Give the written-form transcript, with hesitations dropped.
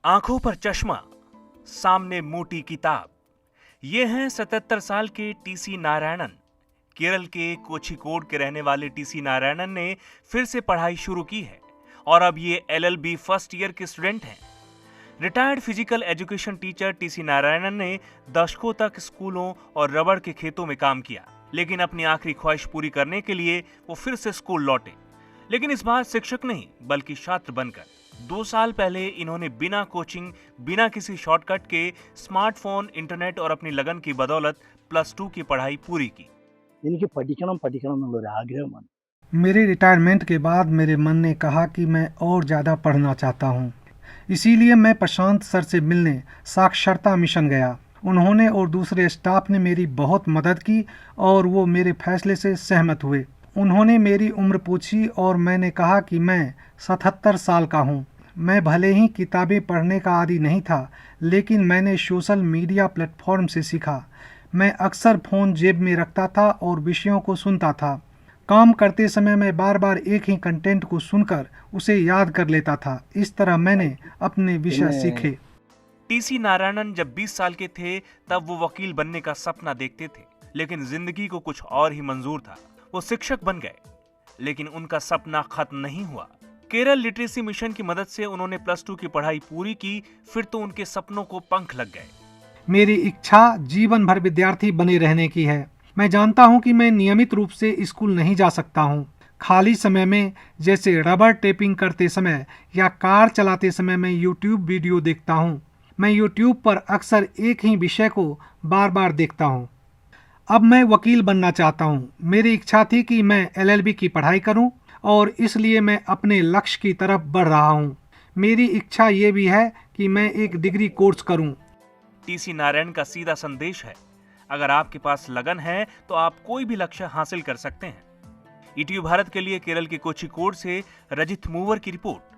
आंखों पर चश्मा, सामने मोटी किताब। ये हैं 77 साल के टीसी नारायणन। केरल के कोझिकोड के रहने वाले टीसी नारायणन ने फिर से पढ़ाई शुरू की है और अब ये एलएलबी फर्स्ट ईयर के स्टूडेंट हैं। Retired physical education teacher TC Narayanan ने दशकों तक स्कूलों और रबड़ के खेतों में काम किया, लेकिन अपनी आखिरी ख्वाहिश पूरी करने के लिए वो फिर से स्कूल लौटे, लेकिन इस बार शिक्षक नहीं बल्कि छात्र बनकर। 2 साल पहले इन्होंने बिना कोचिंग, बिना किसी शॉर्टकट के स्मार्टफोन, इंटरनेट और अपनी लगन की बदौलत +2 की पढ़ाई पूरी की। എനിക്ക് പഠിക്കണം എന്നുള്ളൊരു ആഗ്രഹമാണ്। मेरे रिटायरमेंट के बाद मेरे मन ने कहा कि मैं और ज़्यादा पढ़ना चाहता हूँ। इसीलिए मैं प्रशांत सर से मिलने साक्षरता मिशन गया। उन्होंने और दूसरे स्टाफ ने मेरी बहुत मदद की और वो मेरे फैसले से सहमत हुए। उन्होंने मेरी उम्र पूछी और मैंने कहा कि मैं 77 साल का हूँ। मैं भले ही किताबें पढ़ने का आदी नहीं था, लेकिन मैंने सोशल मीडिया प्लेटफॉर्म से सीखा। मैं अक्सर फ़ोन जेब में रखता था और विषयों को सुनता था। काम करते समय मैं बार बार एक ही कंटेंट को सुनकर उसे याद कर लेता था। इस तरह मैंने अपने विषय सीखे। टीसी नारायणन जब 20 साल के थे तब वो वकील बनने का सपना देखते थे, लेकिन जिंदगी को कुछ और ही मंजूर था। वो शिक्षक बन गए, लेकिन उनका सपना खत्म नहीं हुआ। केरल लिटरेसी मिशन की मदद से उन्होंने +2 की पढ़ाई पूरी की, फिर तो उनके सपनों को पंख लग गए। मेरी इच्छा जीवन भर विद्यार्थी बने रहने की है। मैं जानता हूं कि मैं नियमित रूप से स्कूल नहीं जा सकता हूं। खाली समय में, जैसे रबर टेपिंग करते समय या कार चलाते समय, मैं यूट्यूब वीडियो देखता हूं। मैं यूट्यूब पर अक्सर एक ही विषय को बार बार देखता हूं। अब मैं वकील बनना चाहता हूं। मेरी इच्छा थी कि मैं एलएलबी की पढ़ाई करूं और इसलिए मैं अपने लक्ष्य की तरफ बढ़ रहा हूं। मेरी इच्छा ये भी है कि मैं एक डिग्री कोर्स करूं। टीसी नारायण का सीधा संदेश है, अगर आपके पास लगन है तो आप कोई भी लक्ष्य हासिल कर सकते हैं। ईटीवी भारत के लिए केरल के कोझिकोड से रजित मूवर की रिपोर्ट।